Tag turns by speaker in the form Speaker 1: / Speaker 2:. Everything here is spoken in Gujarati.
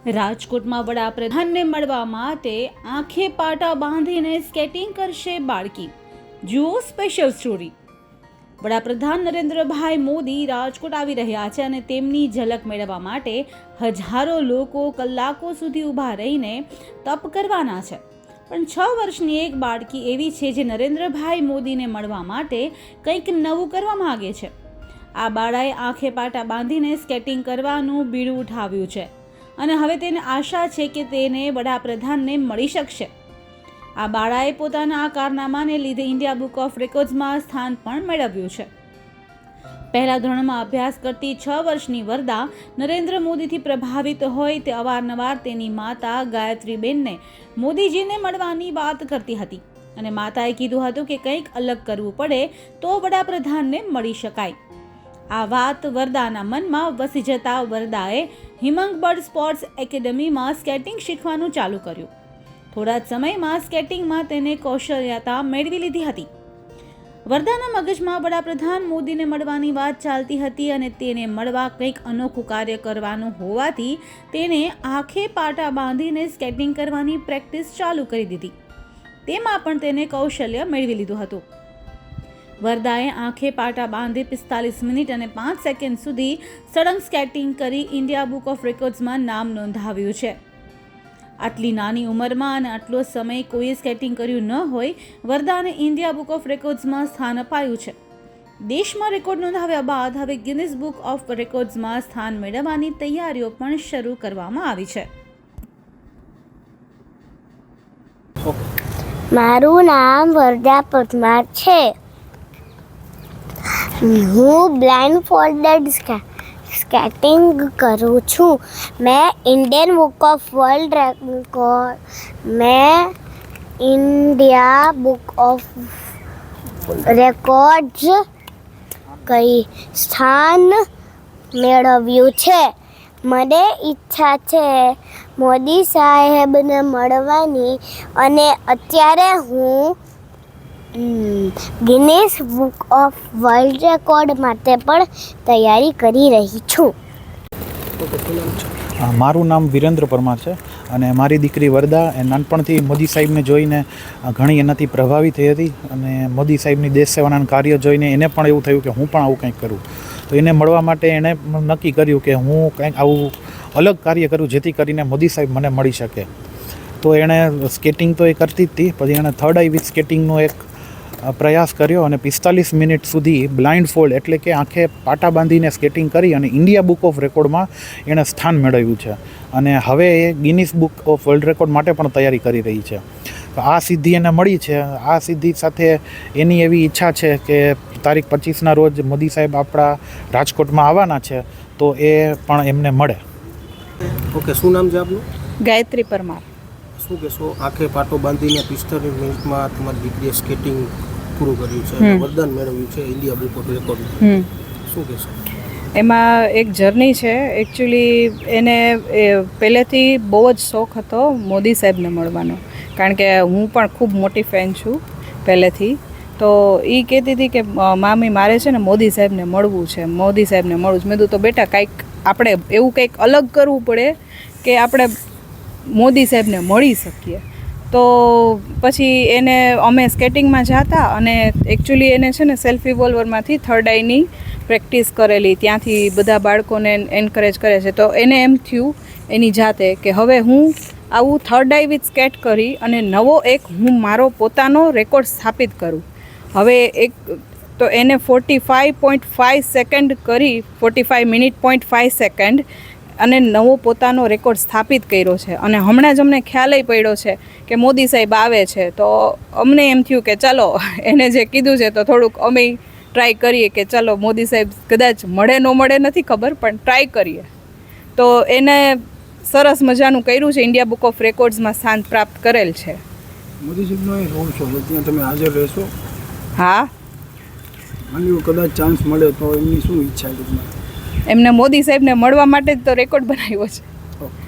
Speaker 1: રાજકોટમાં વડાપ્રધાનને મળવા માટે આંખે પાટા બાંધીને સ્કેટિંગ કરશે બાળકી. જુઓ સ્પેશિયલ સ્ટોરી. વડાપ્રધાન નરેન્દ્રભાઈ મોદી રાજકોટ આવી રહ્યા છે અને તેમની ઝલક મેળવવા માટે હજારો લોકો કલાકો સુધી ઊભા રહીને તપ કરવાના છે. પણ 6 વર્ષની એક બાળકી એવી છે જે નરેન્દ્રભાઈ મોદીને મળવા માટે કંઈક નવું કરવા માંગે છે. આ બાળાએ આંખે પાટા બાંધીને સ્કેટિંગ કરવાનું બીડું ઉઠાવ્યું છે અને હવે તેને આશા છે કે તેને વડાપ્રધાનને મળી શકશે. આ બાળાએ પોતાના આ કારનામાને લીધે ઇન્ડિયા બુક ઓફ રેકોર્ડ્સમાં સ્થાન પણ મેળવ્યું છે. પહેલા ધોરણમાં અભ્યાસ કરતી 6 વર્ષની વરદા નરેન્દ્ર મોદીથી પ્રભાવિત હોય તે અવારનવાર તેની માતા ગાયત્રીબેનને મોદીજીને મળવાની વાત કરતી હતી અને માતાએ કીધું હતું કે કંઈક અલગ કરવું પડે તો વડાપ્રધાનને મળી શકાય. આ વાત વરદાના મનમાં વસી જતા વરદાએ હિમંગ બર્ડ સ્પોર્ટ્સ એકેડમીમાં સ્કેટિંગ શીખવાનું ચાલુ કર્યું. થોડા જ સમયમાં સ્કેટિંગમાં તેને કૌશલ્યતા મેળવી લીધી હતી. વરદાના મગજમાં વડાપ્રધાન મોદીને મળવાની વાત ચાલતી હતી અને તેને મળવા કંઈક અનોખું કાર્ય કરવાનું હોવાથી તેને આંખે પાટા બાંધીને સ્કેટિંગ કરવાની પ્રેક્ટિસ ચાલુ કરી દીધી. તેમાં પણ તેને કૌશલ્ય મેળવી લીધું હતું. વરદાએ આંખે પાટા બાંધી 45 મિનિટ અને 5 સેકન્ડ સુધી સળંગ સ્કેટિંગ કરી ઇન્ડિયા બુક ઓફ રેકોર્ડ્સમાં નામ નોંધાવ્યું છે. આટલી નાની ઉંમરમાં અને આટલો સમય કોઈએ સ્કેટિંગ કર્યું ન હોય વરદાને ઇન્ડિયા બુક ઓફ રેકોર્ડ્સમાં સ્થાન અપાયું છે. દેશમાં રેકોર્ડ નોંધાવ્યા બાદ હવે ગિનિસ બુક ઓફ રેકોર્ડ્સમાં સ્થાન મેળવવાની તૈયારીઓ પણ શરૂ કરવામાં આવી છે.
Speaker 2: મારું નામ વરદા પરમાર છે. હું બ્લાઇન્ડ ફોલ્ડેડ સ્કેટિંગ કરું છું. મેં Indian book of world India book of records કઈ સ્થાન મેળવ્યું છે. મને ઈચ્છા છે મોદી સાહેબને મળવાની અને અત્યારે હું Guinness book of world record માટે પણ તૈયારી કરી રહી છું.
Speaker 3: મારું નામ વિરેન્દ્ર પરમાર છે અને મારી દીકરી વરદા એ નાનપણથી મોદી સાહેબને જોઈને ઘણી એનાથી પ્રભાવિત થઈ હતી અને મોદી સાહેબની દેશ સેવાના કાર્ય જોઈને એને પણ એવું થયું કે હું પણ આવું કંઈક કરું. તો એને મળવા માટે એણે નક્કી કર્યું કે હું કંઈક આવું અલગ કાર્ય કરું જેથી કરીને મોદી સાહેબ મને મળી શકે. તો એણે સ્કેટિંગ તો એ કરતી જ હતી, પછી એણે થર્ડ આઈ વિથ સ્કેટિંગનો એક પ્રયાસ કર્યો અને 45 મિનિટ સુધી બ્લાઇન્ડ ફોલ્ડ એટલે કે આંખે પાટા બાંધીને સ્કેટિંગ કરી અને ઇન્ડિયા બુક ઓફ રેકોર્ડમાં એણે સ્થાન મેળવ્યું છે અને હવે એ Guinness book of world record માટે પણ તૈયારી કરી રહી છે. તો આ સિદ્ધિ એને મળી છે. આ સિદ્ધિ સાથે એની એવી ઈચ્છા છે કે તારીખ 25ના રોજ મોદી સાહેબ આપણા રાજકોટમાં આવવાના છે તો એ પણ એમને મળે.
Speaker 4: ઓકે, શું નામ છે આપનું?
Speaker 5: ગાયત્રી પરમાર.
Speaker 4: શું કહેશો, આંખે પાટો બાંધીને 45 મિનિટમાં તમારી દીકરીએ સ્કેટિંગ પૂરું કર્યું છે, વરદાન મેળવ્યું છે ઇન્ડિયા બુક ઓફ રેકોર્ડ, શું કહેશો?
Speaker 5: એમાં એક જર્ની છે. એકચ્યુઅલી એને પહેલેથી બહુ જ શોખ હતો મોદી સાહેબને મળવાનો, કારણ કે હું પણ ખૂબ મોટી ફેન છું પહેલેથી. તો એ કહેતી હતી કે મામી મારે છે ને મોદી સાહેબને મળવું છે, મોદી સાહેબને મળવું છે. મેં કીધું તો બેટા કાંઈક આપણે એવું કંઈક અલગ કરવું પડે કે આપણે મોદી સાહેબને મળી શકીએ. તો પછી એને અમે સ્કેટિંગમાં જતા અને એકચ્યુઅલી એને છે ને સેલ્ફ રિવોલ્વરમાંથી થર્ડ આઈની પ્રેક્ટિસ કરેલી, ત્યાંથી બધા બાળકોને એન્કરેજ કરે છે. તો એને એમ થયું એની જાતે કે હવે હું આવું થર્ડ આઈ વિથ સ્કેટ કરી અને નવો એક હું મારો પોતાનો રેકોર્ડ સ્થાપિત કરું. હવે એક તો એને 45.5 સેકન્ડ કરી 45 મિનિટ 0.5 સેકન્ડ અને નવો પોતાનો રેકોર્ડ સ્થાપિત કર્યો છે. અને હમણાં જ અમને ખ્યાલય પડ્યો છે કે મોદી સાહેબ આવે છે, તો અમને એમ થયું કે ચાલો એને જે કીધું છે તો થોડુંક અમે ટ્રાય કરીએ કે ચાલો મોદી સાહેબ કદાચ મળે ન મળે નથી ખબર, પણ ટ્રાય કરીએ. તો એને સરસ મજાનું કર્યું છે, ઇન્ડિયા બુક ઓફ રેકોર્ડ્સમાં સ્થાન પ્રાપ્ત કરેલ છે.
Speaker 4: મોદી સાહેબનો એ રોલ છો, ત્યાં તમે હાજર રહેશો?
Speaker 5: હા,
Speaker 4: માની કદાચ ચાન્સ મળે તો એમની શું ઈચ્છા છે?
Speaker 5: એમને મોદી સાહેબને મળવા માટે જ તો રેકોર્ડ બનાવ્યો છે.